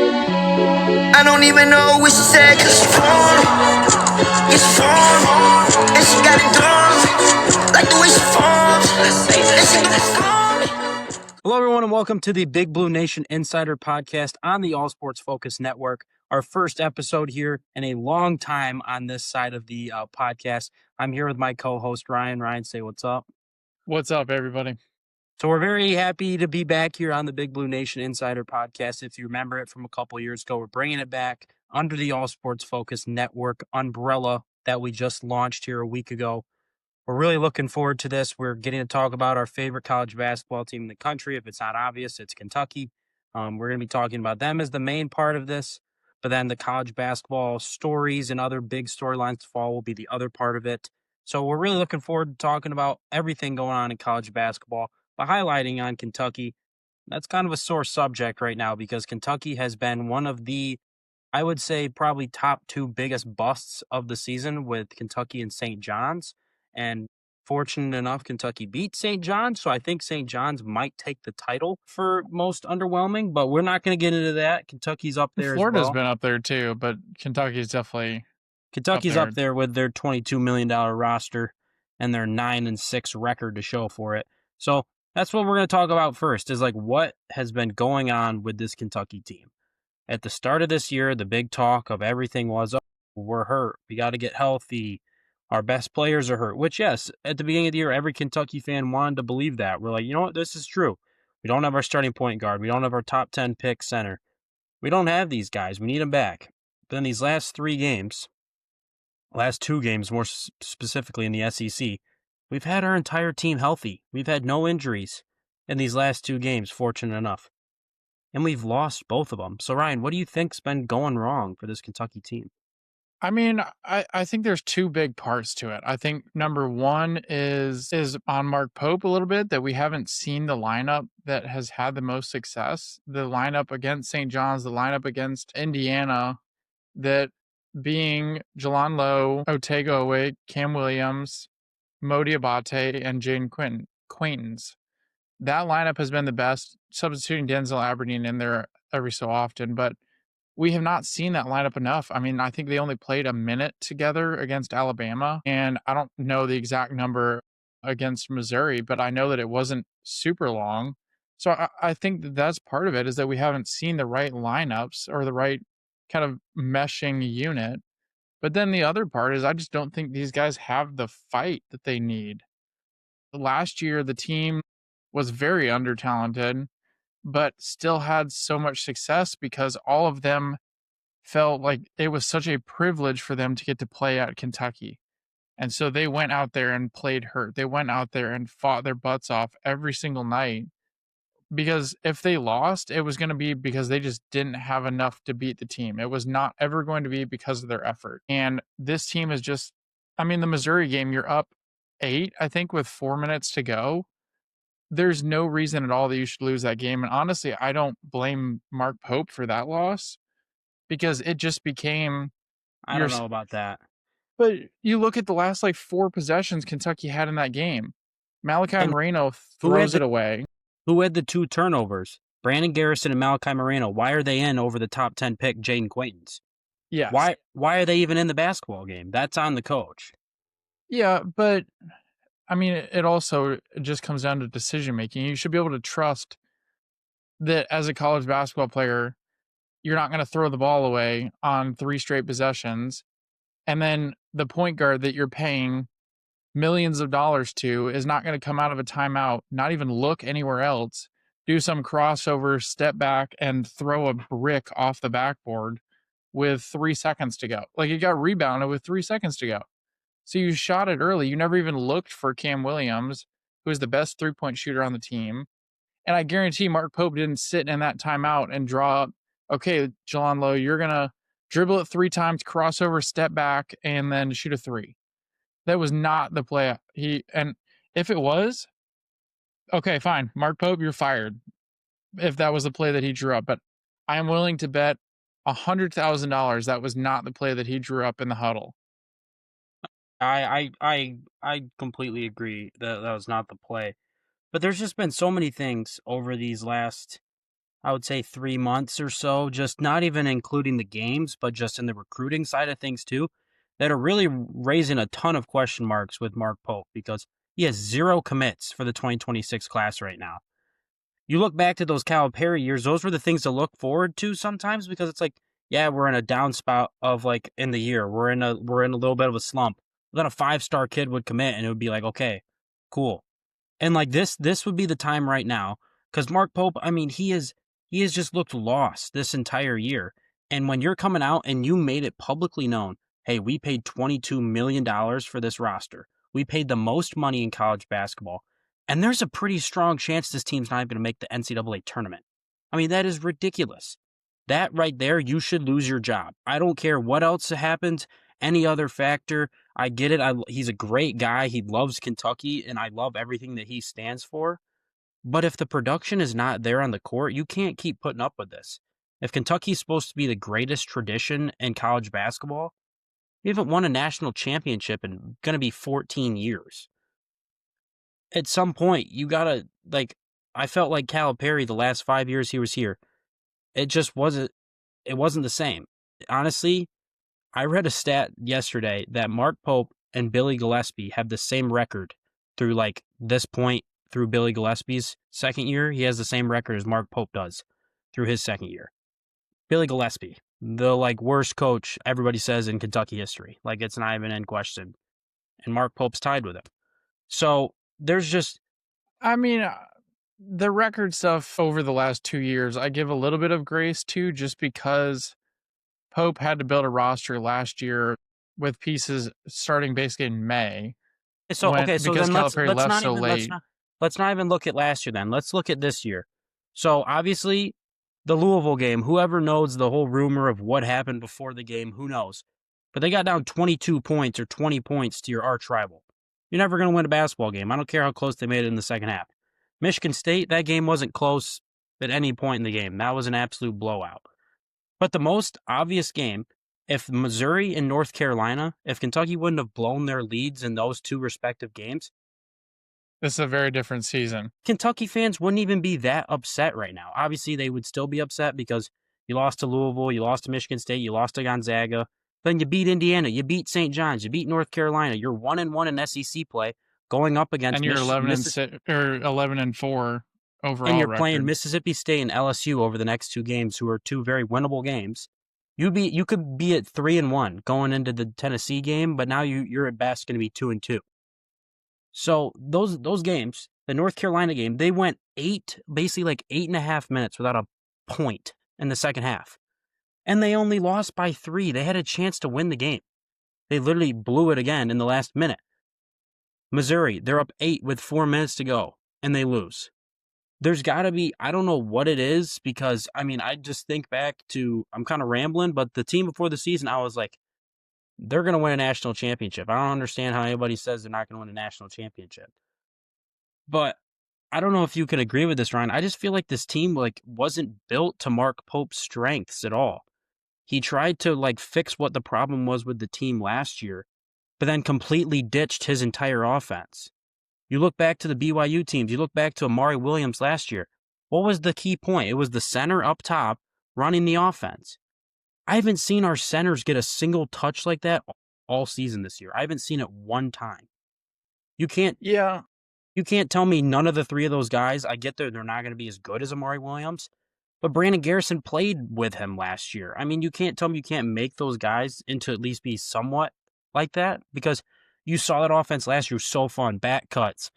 I don't even know what she said, cause she it's form, and she got it done, like the way she forms, and she got it form. Hello, everyone, and welcome to the Big Blue Nation Insider Podcast on the All Sports Focus Network. Our first episode here in a long time on this side of the podcast. I'm here with my co-host, Ryan. Ryan, say what's up. What's up, everybody? So we're very happy to be back here on the Big Blue Nation Insider Podcast. If you remember it from a couple years ago, we're bringing it back under the All Sports Focus Network umbrella that we just launched here a week ago. We're really looking forward to this. We're getting to talk about our favorite college basketball team in the country. If it's not obvious, it's Kentucky. We're going to be talking about them as the main part of this, but then the college basketball stories and other big storylines to follow will be the other part of it. So we're really looking forward to talking about everything going on in college basketball, but highlighting on Kentucky. That's kind of a sore subject right now because Kentucky has been one of the, I would say, probably top two biggest busts of the season with Kentucky and St. John's. And fortunate enough, Kentucky beat St. John's. So I think St. John's might take the title for most underwhelming, but we're not going to get into that. Kentucky's up there Florida's as well. been up there too, but Kentucky's definitely Kentucky's up there with their $22 million roster and their 9-6 record to show for it. So that's what we're going to talk about first is like what has been going on with this Kentucky team. At the start of this year, the big talk of everything was, oh, we're hurt. We got to get healthy. Our best players are hurt, which, yes, at the beginning of the year, every Kentucky fan wanted to believe that. We're like, you know what? This is true. We don't have our starting point guard. We don't have our top 10 pick center. We don't have these guys. We need them back. But then these last two games, more specifically in the SEC, we've had our entire team healthy. We've had no injuries in these last two games, fortunate enough. And we've lost both of them. So, Ryan, what do you think's been going wrong for this Kentucky team? I mean, I think there's two big parts to it. I think number one is on Mark Pope a little bit, that we haven't seen the lineup that has had the most success. The lineup against St. John's, the lineup against Indiana, that being Jalan Lowe, Otego Awake, Cam Williams, Mo Diabate, and Jaden Quaintance. That lineup has been the best, substituting Denzel Aberdeen in there every so often, but we have not seen that lineup enough. I mean, I think they only played a minute together against Alabama, and I don't know the exact number against Missouri, but I know that it wasn't super long. So I think that that's part of it, is that we haven't seen the right lineups or the right kind of meshing unit. But then the other part is I just don't think these guys have the fight that they need. Last year, the team was very under-talented, but still had so much success because all of them felt like it was such a privilege for them to get to play at Kentucky. And so they went out there and played hurt. They went out there and fought their butts off every single night, because if they lost, it was going to be because they just didn't have enough to beat the team. It was not ever going to be because of their effort. And this team is just, I mean, the Missouri game, you're up 8, I think, with 4 minutes to go. There's no reason at all that you should lose that game. And honestly, I don't blame Mark Pope for that loss, because it just became... I don't know about that. But you look at the last 4 possessions Kentucky had in that game. Malachi Moreno throws it away. Who had the 2 turnovers? Brandon Garrison and Malachi Moreno. Why are they in over the top 10 pick Jaden Quaintance? Yes. Why are they even in the basketball game? That's on the coach. Yeah, but I mean, it also just comes down to decision making. You should be able to trust that as a college basketball player, you're not going to throw the ball away on 3 straight possessions. And then the point guard that you're paying millions of dollars to is not going to come out of a timeout, not even look anywhere else, do some crossover, step back, and throw a brick off the backboard with 3 seconds to go. Like, it got rebounded with 3 seconds to go. So you shot it early. You never even looked for Cam Williams, who is the best 3-point shooter on the team. And I guarantee Mark Pope didn't sit in that timeout and draw up, okay, Jalan Lowe, you're going to dribble it 3 times, crossover, step back, and then shoot a 3. That was not the play. And if it was, okay, fine. Mark Pope, you're fired if that was the play that he drew up. But I am willing to bet $100,000 that was not the play that he drew up in the huddle. I completely agree that was not the play. But there's just been so many things over these last, I would say 3 months or so, just not even including the games, but just in the recruiting side of things too, that are really raising a ton of question marks with Mark Pope because he has 0 commits for the 2026 class right now. You look back to those Calipari years, those were the things to look forward to sometimes because it's like, yeah, we're in a down spot of like in the year. We're in a little bit of a slump. Then a 5-star kid would commit and it would be like, okay, cool. And like this would be the time right now because Mark Pope, I mean, he has just looked lost this entire year. And when you're coming out and you made it publicly known, hey, we paid $22 million for this roster. We paid the most money in college basketball. And there's a pretty strong chance this team's not going to make the NCAA tournament. I mean, that is ridiculous. That right there, you should lose your job. I don't care what else happens, any other factor. I get it. He's a great guy. He loves Kentucky, and I love everything that he stands for. But if the production is not there on the court, you can't keep putting up with this. If Kentucky's supposed to be the greatest tradition in college basketball, we haven't won a national championship in going to be 14 years. At some point, you got to, like, I felt like Calipari the last 5 years he was here. It just wasn't, it wasn't the same. Honestly, I read a stat yesterday that Mark Pope and Billy Gillispie have the same record through like this point through Billy Gillespie's second year. He has the same record as Mark Pope does through his second year. Billy Gillispie, the like worst coach everybody says in Kentucky history. Like it's not even in question. And Mark Pope's tied with him. So there's just, I mean, the record stuff over the last 2 years, I give a little bit of grace to just because Pope had to build a roster last year with pieces starting basically in May. so okay, so because then Calipari let's left not so even late. let's not even look at last year then. Let's look at this year. So obviously the Louisville game, whoever knows the whole rumor of what happened before the game, who knows? But they got down 22 points or 20 points to your arch rival. You're never going to win a basketball game. I don't care how close they made it in the second half. Michigan State, that game wasn't close at any point in the game. That was an absolute blowout. But the most obvious game, if Missouri and North Carolina, if Kentucky wouldn't have blown their leads in those two respective games, This is a very different season. Kentucky fans wouldn't even be that upset right now. Obviously, they would still be upset because you lost to Louisville, you lost to Michigan State, you lost to Gonzaga. Then you beat Indiana, you beat St. John's, you beat North Carolina. You're 1-1 in SEC play, going up against And you're 11-4 overall. and you're record. playing Mississippi State and LSU over the next 2 games, who are 2 very winnable games. You could be at 3-1 going into the Tennessee game, but now you're at best going to be 2-2. So those games, the North Carolina game, they went basically like 8.5 minutes without a point in the second half. And they only lost by 3. They had a chance to win the game. They literally blew it again in the last minute. Missouri, they're up 8 with 4 minutes to go, and they lose. There's got to be, I don't know what it is, because, I mean, I just think back to, I'm kind of rambling, but the team before the season, I was like, they're going to win a national championship. I don't understand how anybody says they're not going to win a national championship. But I don't know if you can agree with this, Ryan. I just feel like this team like wasn't built to Mark Pope's strengths at all. He tried to like fix what the problem was with the team last year, but then completely ditched his entire offense. You look back to the BYU teams, you look back to Amari Williams last year. What was the key point? It was the center up top running the offense. I haven't seen our centers get a single touch like that all season this year. I haven't seen it one time. You can't tell me none of the 3 of those guys, I get they're not going to be as good as Amari Williams, but Brandon Garrison played with him last year. I mean, you can't tell me you can't make those guys into at least be somewhat like that, because you saw that offense last year was so fun. Back cuts,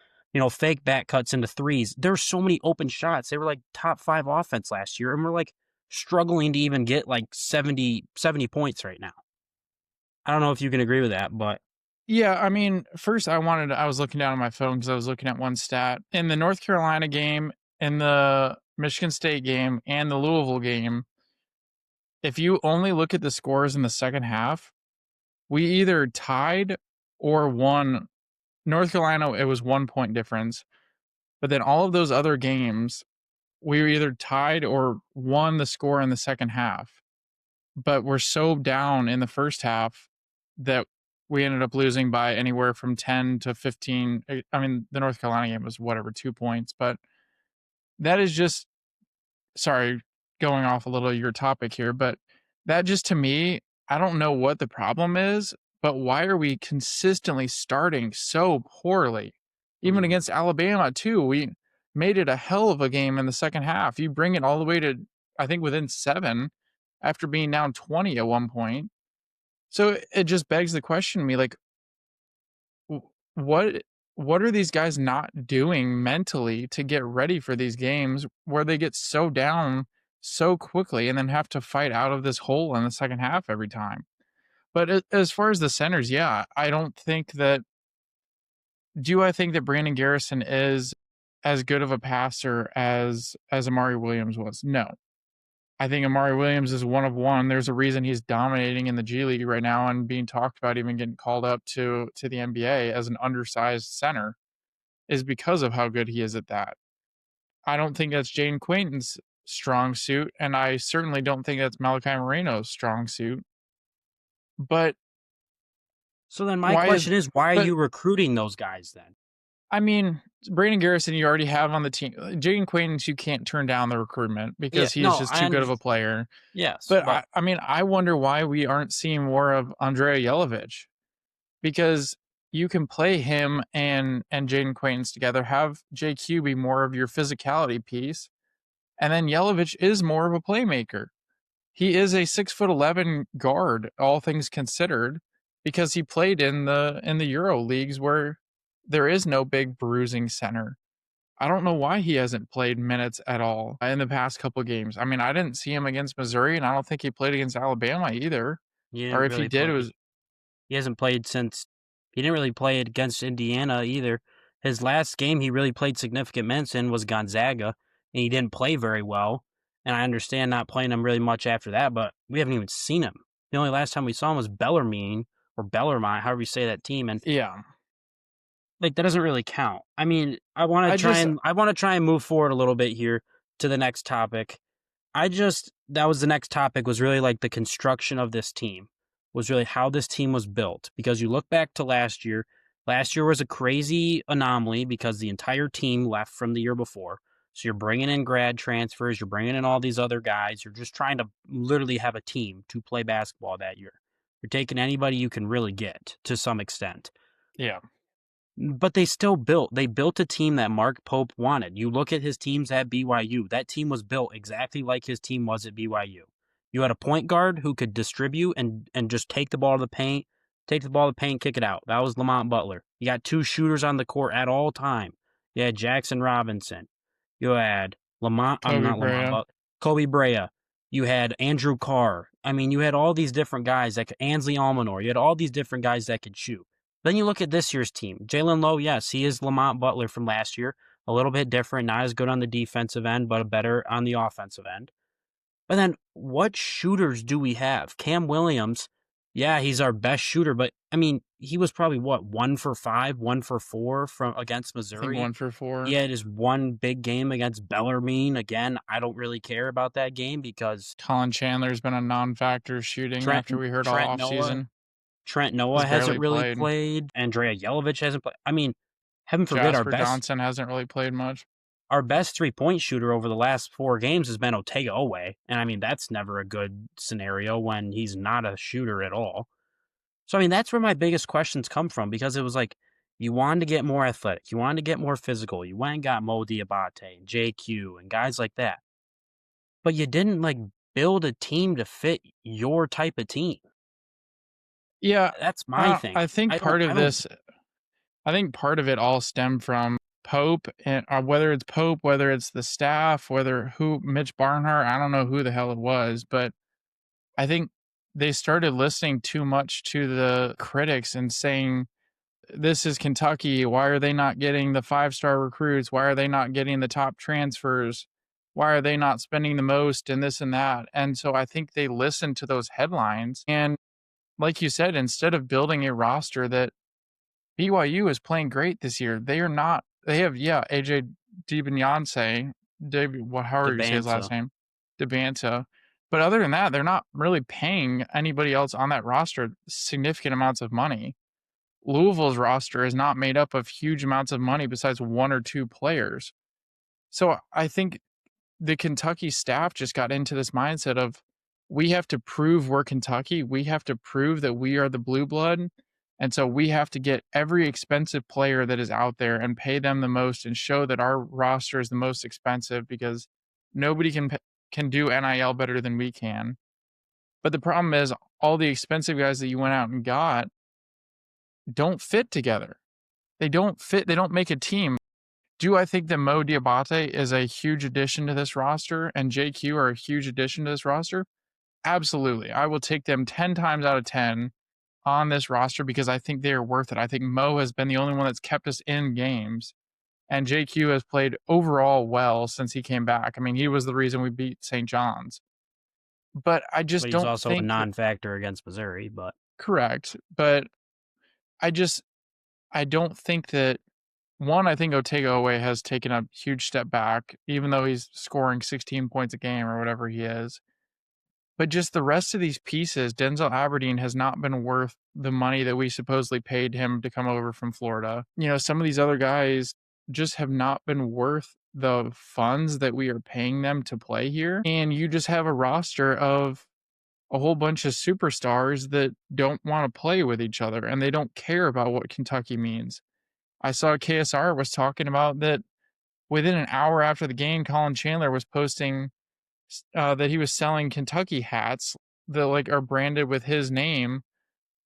fake back cuts into threes. There's so many open shots. They were like top 5 offense last year, and we're like struggling to even get like 70 points right now. I don't know if you can agree with that, but Yeah, I mean, first I was looking down on my phone because I was looking at one stat. In the North Carolina game, in the Michigan State game, and the Louisville game, if you only look at the scores in the second half, we either tied or won. North Carolina, it was 1 point difference. But then all of those other games, we were either tied or won the score in the second half. But we're so down in the first half that we ended up losing by anywhere from 10 to 15. I mean, the North Carolina game was 2 points, but that is just, sorry, going off a little of your topic here, but that just to me, I don't know what the problem is, but why are we consistently starting so poorly? Even Mm. against Alabama, too, we made it a hell of a game in the second half. You bring it all the way to, I think, within 7 after being down 20 at one point. So it just begs the question to me, like, what what are these guys not doing mentally to get ready for these games where they get so down so quickly and then have to fight out of this hole in the second half every time? But as far as the centers, yeah, I don't think that. Do I think that Brandon Garrison is as good of a passer as Amari Williams was? No. I think Amari Williams is one of one. There's a reason he's dominating in the G League right now and being talked about even getting called up to the NBA as an undersized center is because of how good he is at that. I don't think that's Jaden Quayton's strong suit, and I certainly don't think that's Malachi Moreno's strong suit. But So then my why question is, why are but you recruiting those guys then? I mean, Brandon Garrison, you already have on the team. Jaden Quayton, you can't turn down the recruitment Yeah, because he is no, just I too good of a understand. player. Yes, But but I mean, I wonder why we aren't seeing more of Andrea Jelovich, because you can play him and Jaden Quayton's together, have JQ be more of your physicality piece, and then Jelovich is more of a playmaker. He is a 6'11" guard, all things considered, because he played in the Euro leagues where there is no big bruising center. I don't know why he hasn't played minutes at all in the past couple games. I mean, I didn't see him against Missouri, and I don't think he played against Alabama either. he Or didn't if he really did, it play. was He hasn't played since. He didn't really play it against Indiana either. His last game he really played significant minutes in was Gonzaga, and he didn't play very well. And I understand not playing him really much after that, but we haven't even seen him. The only last time we saw him was Bellarmine or Bellarmine, however you say that team, and yeah. like that doesn't really count. I mean, I want I to try just and move forward a little bit here to the next topic. That was the next topic, was really like the construction of this team, was really how this team was built. Because you look back to last year. Last year was a crazy anomaly because the entire team left from the year before. So you're bringing in grad transfers, you're bringing in all these other guys. You're just trying to literally have a team to play basketball that year. You're taking anybody you can really get to some extent. yeah. But they built a team that Mark Pope wanted. You look at his teams at BYU, that team was built exactly like his team was at BYU. You had a point guard who could distribute and just take the ball to the paint, kick it out. That was Lamont Butler. You got two shooters on the court at all time. You had Jackson Robinson. You had Kobe not Lamont Brea. Butler, Kobe Brea. You had Andrew Carr. I mean, you had all these different guys that could, Ansley Almanor. You had all these different guys that could shoot. Then you look at this year's team. Jalen Lowe, yes, he is Lamont Butler from last year. A little bit different, not as good on the defensive end, but better on the offensive end. But then what shooters do we have? Cam Williams, yeah, he's our best shooter, but I mean, he was probably what, 1 for 5, 1 for 4 from against I think Missouri. 1 for 4. He had his one big game against Bellarmine. Again, I don't really care about that game because Colin Chandler's been a non-factor shooting after we heard all Trent Noah offseason. Trent Noah Has hasn't barely really played. played. Andrea Jelovich hasn't played. I mean, heaven forbid, Jasper Johnson hasn't really played much. our best 3-point shooter over the last 4 games has been Otega Owe. And I mean, that's never a good scenario when he's not a shooter at all. So, I mean, that's where my biggest questions come from, because it was like, you wanted to get more athletic. You wanted to get more physical. You went and got Mo Diabate and JQ and guys like that. But you didn't like build a team to fit your type of team. Yeah, That's my thing. I think part of it all stemmed from Pope, and whether it's Pope, whether it's the staff, Mitch Barnhart, I don't know who the hell it was, but I think they started listening too much to the critics and saying, this is Kentucky. Why are they not getting the 5-star recruits? Why are they not getting the top transfers? Why are they not spending the most and this and that? And so I think they listened to those headlines. And like you said, instead of building a roster that BYU is playing great this year, they are not. They have, AJ DiBiase, however you say his last Debanta. name, Debanta. But other than that, they're not really paying anybody else on that roster significant amounts of money. Louisville's roster is not made up of huge amounts of money besides 1 or 2 players. So I think the Kentucky staff just got into this mindset of, we have to prove we're Kentucky. We have to prove that we are the blue blood. And so we have to get every expensive player that is out there and pay them the most and show that our roster is the most expensive, because nobody can do NIL better than we can. But the problem is, all the expensive guys that you went out and got don't fit together. They don't fit. They don't make a team. Do I think that Mo Diabate is a huge addition to this roster and JQ are a huge addition to this roster? Absolutely. I will take them 10 times out of 10 on this roster because I think they are worth it. I think Mo has been the only one that's kept us in games, and JQ has played overall well since he came back. I mean, he was the reason we beat St. John's. But I just But he's don't also think a non-factor against Missouri, but correct. But I don't think that, one, I think Otega-Oweh has taken a huge step back, even though he's scoring 16 points a game or whatever he is. But just the rest of these pieces, Denzel Aberdeen has not been worth the money that we supposedly paid him to come over from Florida. You know, some of these other guys just have not been worth the funds that we are paying them to play here. And you just have a roster of a whole bunch of superstars that don't want to play with each other, and they don't care about what Kentucky means. I saw KSR was talking about that within an hour after the game, Colin Chandler was posting that he was selling Kentucky hats that like are branded with his name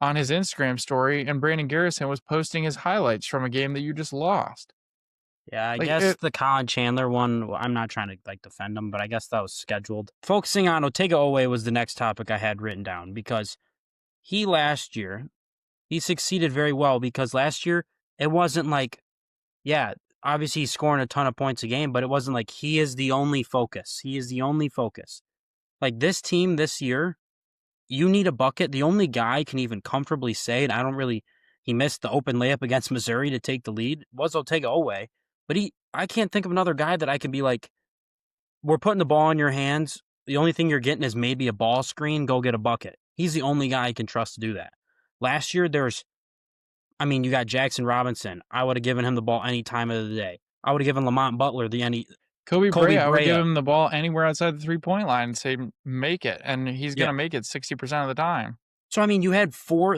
on his Instagram story, and Brandon Garrison was posting his highlights from a game that you just lost. yeah, I Like, guess the Colin Chandler one, well, I'm not trying to like defend him, but I guess that was scheduled. Focusing on Otega-Oweh was the next topic I had written down, because he last year, he succeeded very well, because last year it wasn't like, yeah, obviously he's scoring a ton of points a game, but it wasn't like he is the only focus. He is the only focus. Like this team this year, you need a bucket. The only guy can even comfortably say, and he missed the open layup against Missouri to take the lead, was Otega-Oweh. But I can't think of another guy that I can be like, we're putting the ball in your hands. The only thing you're getting is maybe a ball screen. Go get a bucket. He's the only guy I can trust to do that. Last year, you got Jackson Robinson. I would have given him the ball any time of the day. I would have given Lamont Butler Kobe Brea, I would Brea. give him the ball anywhere outside the 3-point line and say, make it. And he's going to make it 60% of the time. So, you had 4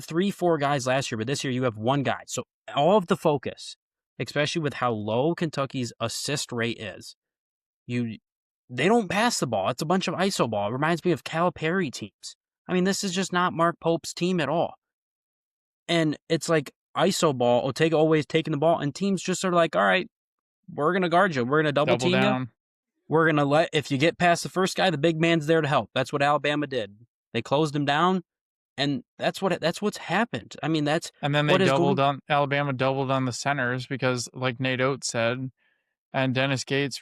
guys last year, but this year you have one guy. So all of the focus, especially with how low Kentucky's assist rate is, they don't pass the ball. It's a bunch of iso ball. It reminds me of Calipari teams. This is just not Mark Pope's team at all. And it's like iso ball, Otega-Oweh is taking the ball, and teams just are like, all right, we're going to guard you. We're going to double team down. you. We're going to if you get past the first guy, the big man's there to help. That's what Alabama did. They closed him down, and that's what's happened. And then Alabama doubled on the centers because, like Nate Oates said, and Dennis Gates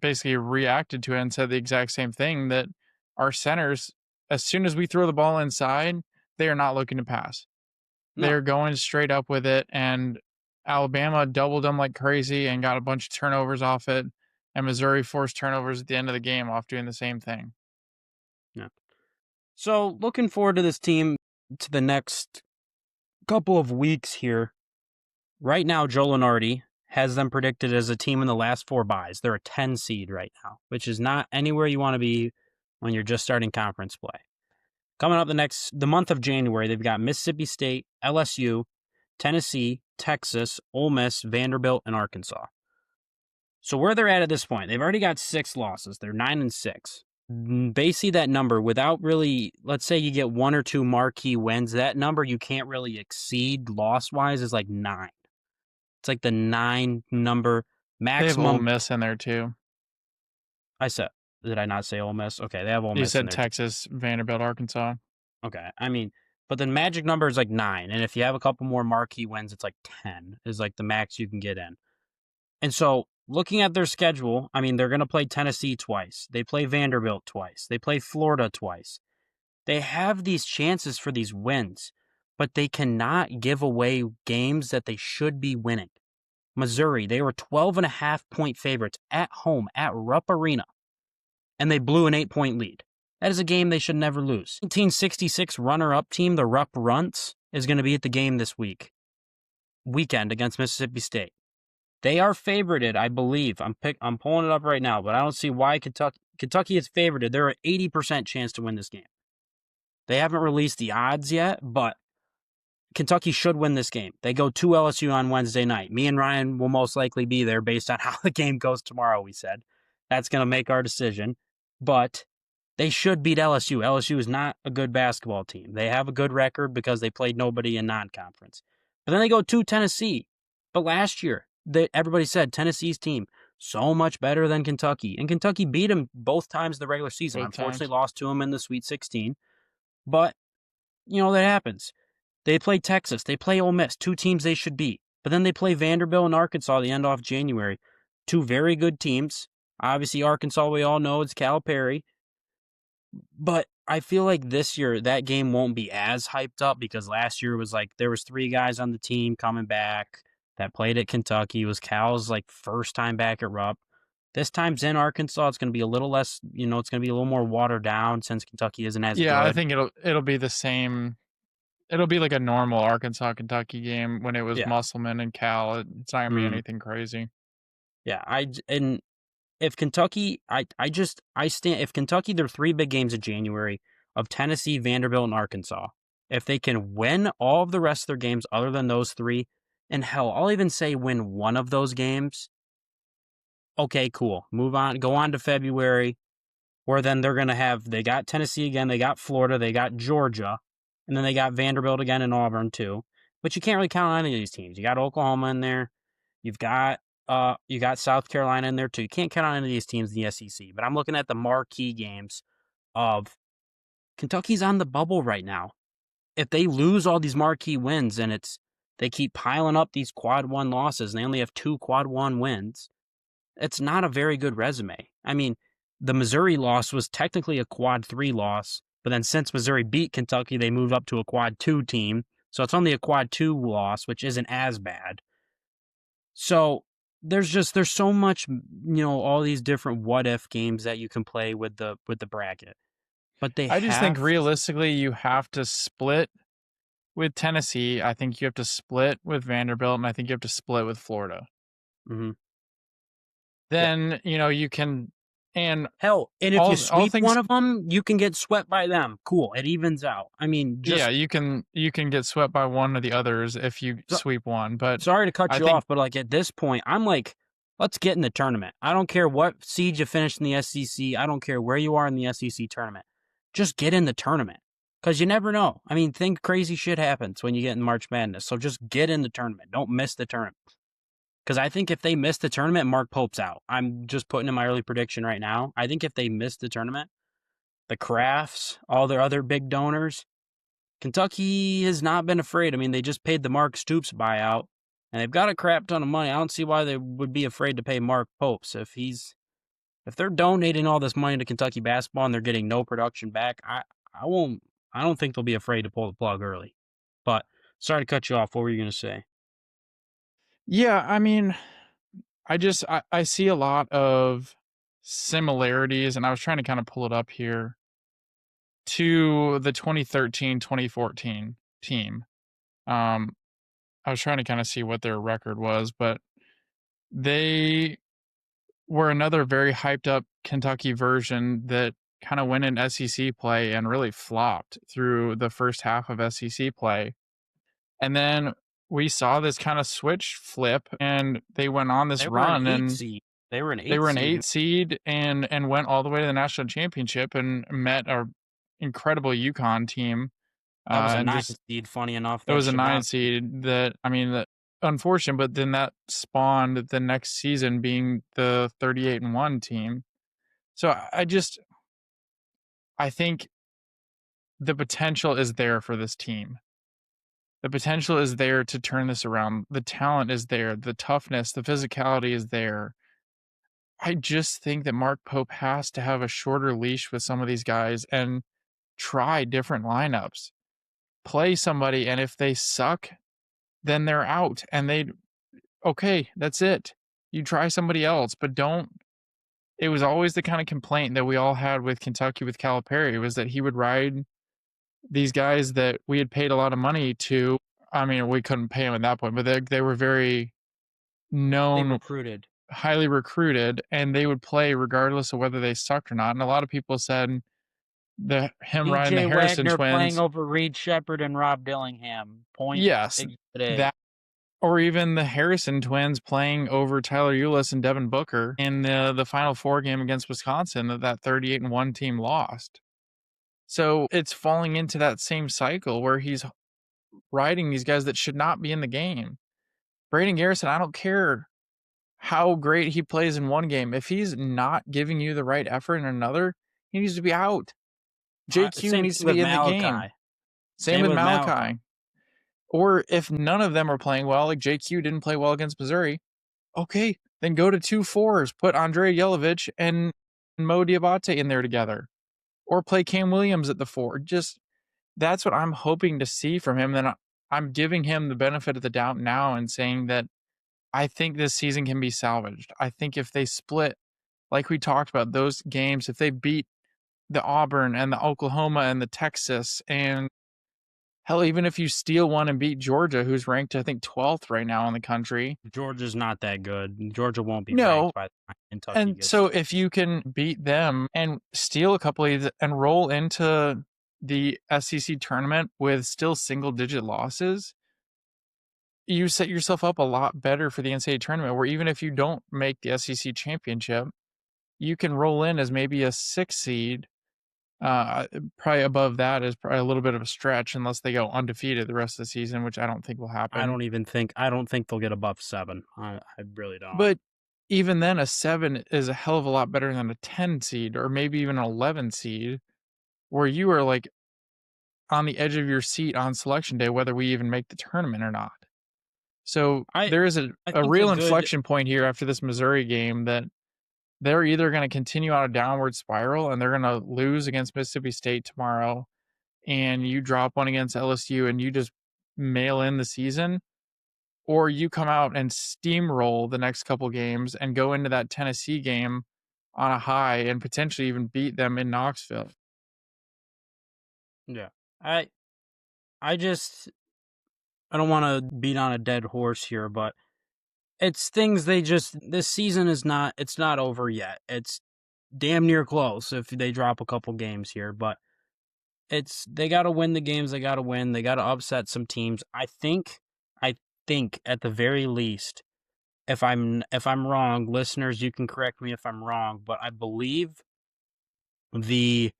basically reacted to it and said the exact same thing, that our centers, as soon as we throw the ball inside, they are not looking to pass. No. They're going straight up with it, and Alabama doubled them like crazy and got a bunch of turnovers off it, and Missouri forced turnovers at the end of the game off doing the same thing. Yeah. So looking forward to this team to the next couple of weeks here. Right now, Joe Lunardi has them predicted as a team in the last 4 byes. They're a 10 seed right now, which is not anywhere you want to be when you're just starting conference play. Coming up the month of January, they've got Mississippi State, LSU, Tennessee, Texas, Ole Miss, Vanderbilt, and Arkansas. So where they're at this point, they've already got 6 losses. They're 9-6. Basically, that number, without really, let's say you get 1 or 2 marquee wins, that number you can't really exceed loss-wise is like 9. It's like the 9 number maximum. They have Ole Miss in there too. Did I not say Ole Miss? Okay, they have Ole Miss. You said Texas, Vanderbilt, Arkansas. Okay, but the magic number is like 9, and if you have a couple more marquee wins, it's like 10 is like the max you can get in. And so, looking at their schedule, they're going to play Tennessee twice. They play Vanderbilt twice. They play Florida twice. They have these chances for these wins, but they cannot give away games that they should be winning. Missouri, they were 12.5-point favorites at home at Rupp Arena, and they blew an 8-point lead. That is a game they should never lose. 1966 runner-up team, the Rupp Runts, is going to be at the game this weekend against Mississippi State. They are favorited, I believe. I'm pulling it up right now, but I don't see why Kentucky is favorited. They're an 80% chance to win this game. They haven't released the odds yet, but Kentucky should win this game. They go to LSU on Wednesday night. Me and Ryan will most likely be there based on how the game goes tomorrow, we said. That's going to make our decision. But they should beat LSU. LSU is not a good basketball team. They have a good record because they played nobody in non-conference. But then they go to Tennessee. But last year, everybody said Tennessee's team so much better than Kentucky. And Kentucky beat them both times the regular season. Unfortunately, lost to them in the Sweet 16. But, that happens. They play Texas. They play Ole Miss, two teams they should beat. But then they play Vanderbilt and Arkansas the end of January. Two very good teams. Obviously, Arkansas, we all know, it's Calipari. But I feel like this year, that game won't be as hyped up because last year was like there was 3 guys on the team coming back that played at Kentucky. It was Cal's first time back at Rupp. This time's in Arkansas. It's going to be a little less, it's going to be a little more watered down since Kentucky isn't as good. Yeah, I think it'll be the same. It'll be like a normal Arkansas-Kentucky game when it was Musselman and Cal. It's not going to be anything crazy. Yeah, if Kentucky, if Kentucky, there are 3 big games in January of Tennessee, Vanderbilt, and Arkansas. If they can win all of the rest of their games other than those 3, and hell, I'll even say win one of those games, okay, cool. Move on, go on to February, where then they're going to they got Tennessee again, they got Florida, they got Georgia, and then they got Vanderbilt again and Auburn too. But you can't really count on any of these teams. You got Oklahoma in there. You got South Carolina in there too. You can't count on any of these teams in the SEC. But I'm looking at the marquee games of Kentucky's on the bubble right now. If they lose all these marquee wins and they keep piling up these quad 1 losses and they only have 2 quad 1 wins, it's not a very good resume. I mean, the Missouri loss was technically a quad 3 loss, but then since Missouri beat Kentucky, they moved up to a quad 2 team. So it's only a quad 2 loss, which isn't as bad. So there's so much, all these different what if games that you can play with the bracket. But I just think realistically you have to split with Tennessee. I think you have to split with Vanderbilt, and I think you have to split with Florida. Mm-hmm. Then, you can, and hell, and if you sweep one of them, you can get swept by them. Cool. It evens out. I mean, you can get swept by one of the others if you sweep one. But sorry to cut you off, but at this point, I'm like, let's get in the tournament. I don't care what seed you finish in the SEC. I don't care where you are in the SEC tournament. Just get in the tournament because you never know. I mean, crazy shit happens when you get in March Madness. So just get in the tournament. Don't miss the tournament. Because I think if they miss the tournament, Mark Pope's out. I'm just putting in my early prediction right now. I think if they miss the tournament, the Crafts, all their other big donors, Kentucky has not been afraid. I mean, they just paid the Mark Stoops buyout, and they've got a crap ton of money. I don't see why they would be afraid to pay Mark Popes. If they're donating all this money to Kentucky basketball and they're getting no production back, I don't think they'll be afraid to pull the plug early. But sorry to cut you off. What were you going to say? Yeah, I mean, I see a lot of similarities, and I was trying to kind of pull it up here, to the 2013-2014 team. I was trying to kind of see what their record was, but they were another very hyped up Kentucky version that kind of went in SEC play and really flopped through the first half of SEC play. And then we saw this kind of switch flip, and they went on this run, and they were an 8 seed and went all the way to the national championship and met our incredible UConn team. That was a 9 seed, funny enough. It was a 9 seed that unfortunate, but then that spawned the next season being the 38-1 team. So I think the potential is there for this team. The potential is there to turn this around. The talent is there. The toughness, the physicality is there. I just think that Mark Pope has to have a shorter leash with some of these guys and try different lineups. Play somebody, and if they suck, then they're out. And okay, that's it. You try somebody else, but don't. It was always the kind of complaint that we all had with Kentucky with Calipari, was that he would ride these guys that we had paid a lot of money to. I mean, we couldn't pay them at that point, but they were very known, recruited. highly recruited, and they would play regardless of whether they sucked or not. And a lot of people said him riding the DJ Harrison Wagner playing twins. over Reed Shepherd and Rob Dillingham. Point Yes, Exhibit A. that, or even the Harrison twins playing over Tyler Ulis and Devin Booker in the Final Four game against Wisconsin that 38-1 team lost. So it's falling into that same cycle where he's riding these guys that should not be in the game. Braden Garrison, I don't care how great he plays in one game. If he's not giving you the right effort in another, he needs to be out. JQ needs to be in the game. Same with Malachi. Or if none of them are playing well, like JQ didn't play well against Missouri, okay, then go to 2 4s. Put Andrei Yelovich and Mo Diabate in there together. Or play Cam Williams at the 4. Just, that's what I'm hoping to see from him. Then I'm giving him the benefit of the doubt now and saying that I think this season can be salvaged. I think if they split, like we talked about, those games, if they beat the Auburn and the Oklahoma and the Texas, and hell, even if you steal one and beat Georgia, who's ranked, I think, 12th right now in the country. Georgia's not that good. Georgia won't be ranked by the time Kentucky and gets so if you can beat them and steal a couple of these and roll into the SEC tournament with still single-digit losses, you set yourself up a lot better for the NCAA tournament, where even if you don't make the SEC championship, you can roll in as maybe a 6 seed. Probably above that is probably a little bit of a stretch unless they go undefeated the rest of the season, which I don't think will happen. I don't think they'll get above 7. I really don't. But even then, a 7 is a hell of a lot better than a 10 seed or maybe even an 11 seed, where you are like on the edge of your seat on selection day, whether we even make the tournament or not. So there is a real inflection point here after this Missouri game that they're either going to continue on a downward spiral and they're going to lose against Mississippi State tomorrow, and you drop one against LSU and you just mail in the season, or you come out and steamroll the next couple games and go into that Tennessee game on a high and potentially even beat them in Knoxville. Yeah. I don't want to beat on a dead horse here, but it's things this season it's not over yet. It's damn near close if they drop a couple games here, but they got to win the games they got to win. They got to upset some teams. I think at the very least, if I'm wrong, listeners, you can correct me if I'm wrong, but I believe the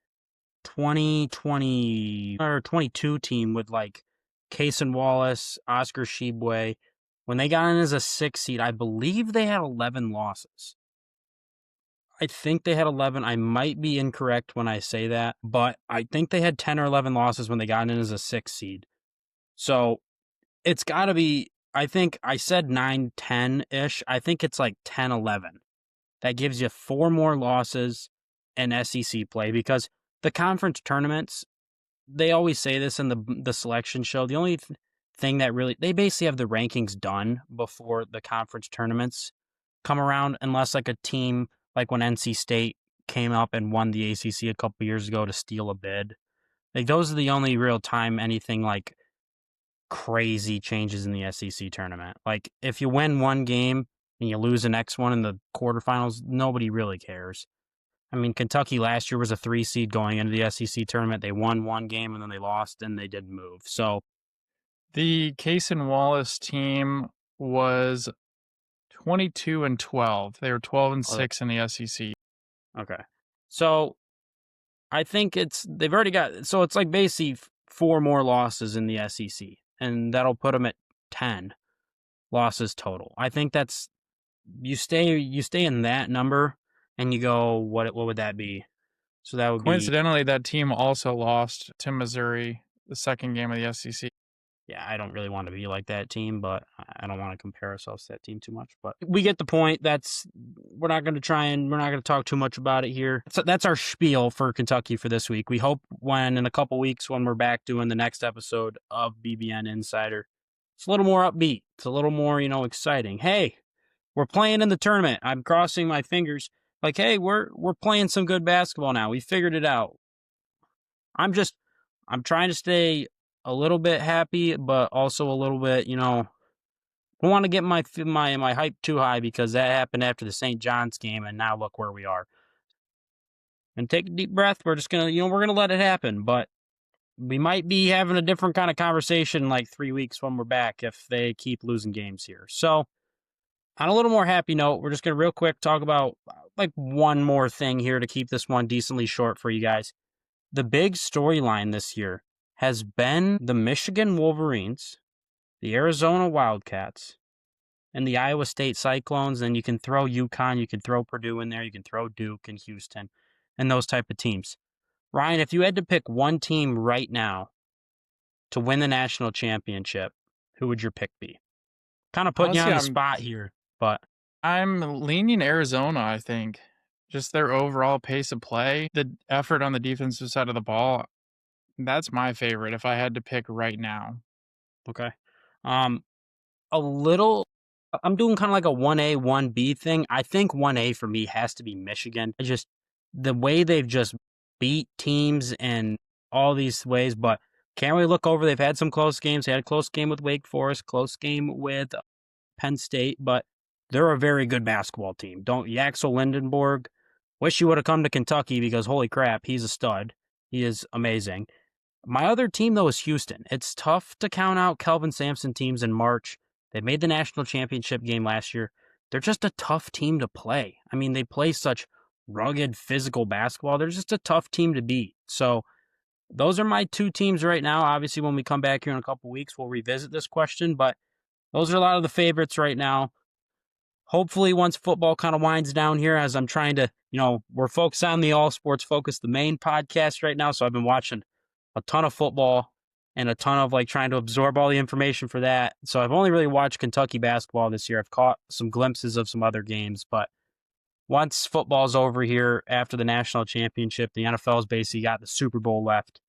2020 or 22 team with like Cason Wallace, Oscar Shibwe, when they got in as a 6 seed, I believe they had 11 losses. I think they had 11. I might be incorrect when I say that, but I think they had 10 or 11 losses when they got in as a 6 seed. So it's got to be, I think I said 9, 10-ish. I think it's like 10, 11. That gives you 4 more losses in SEC play, because the conference tournaments, they always say this in the selection show. The only thing that really, they basically have the rankings done before the conference tournaments come around, unless like a team, like when NC State came up and won the ACC a couple years ago to steal a bid. Like those are the only real time anything like crazy changes in the SEC tournament. Like if you win one game and you lose the next one in the quarterfinals, nobody really cares. I mean, Kentucky last year was a 3 seed going into the SEC tournament. They won one game and then they lost and they didn't move. So the Cason Wallace team was 22-12. They were 12-6 in the SEC. Okay. So I think they've already got, so it's like basically 4 more losses in the SEC, and that'll put them at 10 losses total. I think that's, you stay in that number and you go, what would that be? So that would coincidentally, that team also lost to Missouri the second game of the SEC. Yeah, I don't really want to be like that team, but I don't want to compare ourselves to that team too much. But we get the point. We're not going to talk too much about it here. So that's our spiel for Kentucky for this week. We hope in a couple weeks when we're back doing the next episode of BBN Insider, it's a little more upbeat. It's a little more, exciting. Hey, we're playing in the tournament. I'm crossing my fingers. Like, hey, we're playing some good basketball now. We figured it out. I'm trying to stay a little bit happy, but also a little bit, don't want to get my hype too high because that happened after the St. John's game, and now look where we are. And take a deep breath. We're just gonna, we're gonna let it happen. But we might be having a different kind of conversation like 3 weeks when we're back if they keep losing games here. So, on a little more happy note, we're just gonna real quick talk about like one more thing here to keep this one decently short for you guys. The big storyline this year has been the Michigan Wolverines, the Arizona Wildcats, and the Iowa State Cyclones. And you can throw UConn, you can throw Purdue in there, you can throw Duke and Houston, and those type of teams. Ryan, if you had to pick one team right now to win the national championship, who would your pick be? Kind of putting you on the spot here, but I'm leaning Arizona, I think. Just their overall pace of play, the effort on the defensive side of the ball, that's my favorite if I had to pick right now. Okay. I'm doing kind of like a 1A, 1B thing. I think 1A for me has to be Michigan. The way they've just beat teams in all these ways, but can't really look over. They've had some close games. They had a close game with Wake Forest, close game with Penn State, but they're a very good basketball team. Yaxel Lindenborg, wish you would have come to Kentucky because holy crap, he's a stud. He is amazing. My other team, though, is Houston. It's tough to count out Kelvin Sampson teams in March. They made the national championship game last year. They're just a tough team to play. I mean, they play such rugged, physical basketball. They're just a tough team to beat. So those are my two teams right now. Obviously, when we come back here in a couple weeks, we'll revisit this question, but those are a lot of the favorites right now. Hopefully, once football kind of winds down here, as I'm trying to, we're focused on the All Sports Focus, the main podcast right now. So I've been watching a ton of football and a ton of trying to absorb all the information for that. So I've only really watched Kentucky basketball this year. I've caught some glimpses of some other games, but once football's over here after the national championship, the NFL's basically got the Super Bowl left,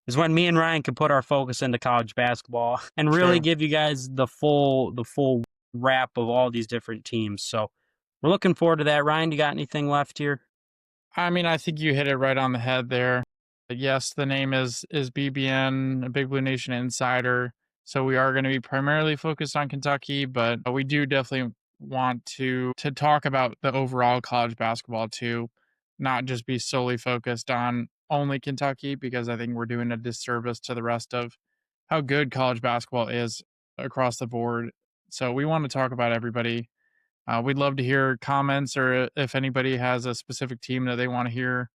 is when me and Ryan can put our focus into college basketball and really give you guys the full wrap of all these different teams. So we're looking forward to that. Ryan, you got anything left here? I mean, I think you hit it right on the head there. Yes, the name is BBN, a Big Blue Nation Insider. So we are going to be primarily focused on Kentucky, but we do definitely want to talk about the overall college basketball too, not just be solely focused on only Kentucky, because I think we're doing a disservice to the rest of how good college basketball is across the board. So we want to talk about everybody. We'd love to hear comments, or if anybody has a specific team that they want to hear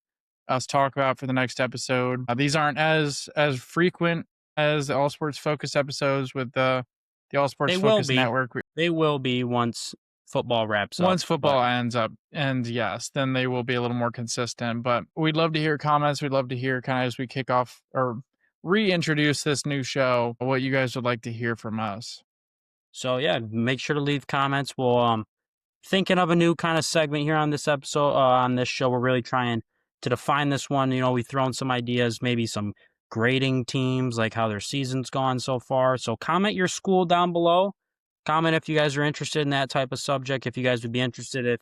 us talk about for the next episode. These aren't as frequent as the All Sports Focus episodes with the All Sports Focus Network. They will be once football wraps up. Once football ends up, and yes, then they will be a little more consistent. But we'd love to hear comments. We'd love to hear kind of as we kick off or reintroduce this new show, what you guys would like to hear from us. So yeah, make sure to leave comments. We'll thinking of a new kind of segment here on this episode, on this show. We're really trying to define this one. We've thrown some ideas, maybe some grading teams, like how their season's gone so far. So comment your school down below. Comment if you guys are interested in that type of subject. If you guys would be interested, if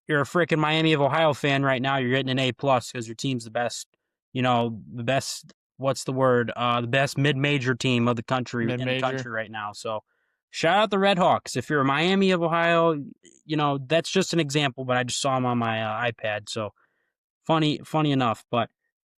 you're a freaking Miami of Ohio fan right now, you're getting an A+ because your team's the best, the best, what's the word? The best mid-major team of the country, in the country right now. So shout out the Red Hawks. If you're a Miami of Ohio, that's just an example, but I just saw them on my iPad. So funny enough. But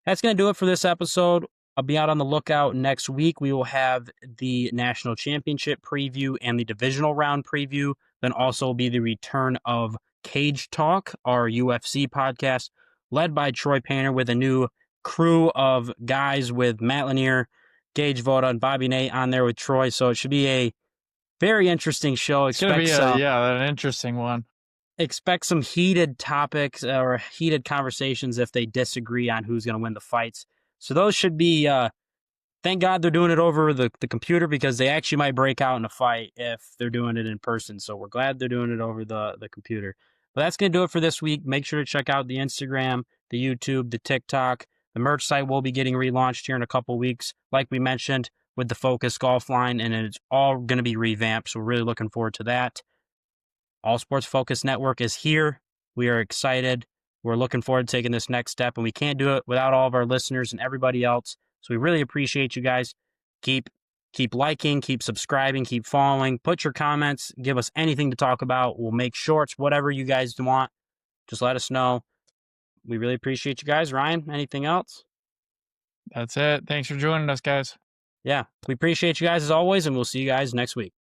that's going to do it for this episode. I'll be out on the lookout next week. We will have the national championship preview and the divisional round preview. Then also will be the return of Cage Talk, our UFC podcast, led by Troy Painter, with a new crew of guys with Matt Lanier, Gage Voda, and Bobby Nate on there with Troy. So it should be a very interesting show. It's going to be an interesting one. Expect some heated topics or heated conversations if they disagree on who's going to win the fights. So those should be, thank God they're doing it over the computer, because they actually might break out in a fight if they're doing it in person. So we're glad they're doing it over the computer. But that's going to do it for this week. Make sure to check out the Instagram, the YouTube, the TikTok. The merch site will be getting relaunched here in a couple weeks, like we mentioned, with the Focus Golf line, and it's all going to be revamped. So we're really looking forward to that. All Sports Focus Network is here. We are excited. We're looking forward to taking this next step, and we can't do it without all of our listeners and everybody else. So we really appreciate you guys. Keep Keep liking, keep subscribing, keep following. Put your comments. Give us anything to talk about. We'll make shorts, whatever you guys want. Just let us know. We really appreciate you guys. Ryan, anything else? That's it. Thanks for joining us, guys. Yeah, we appreciate you guys as always, and we'll see you guys next week.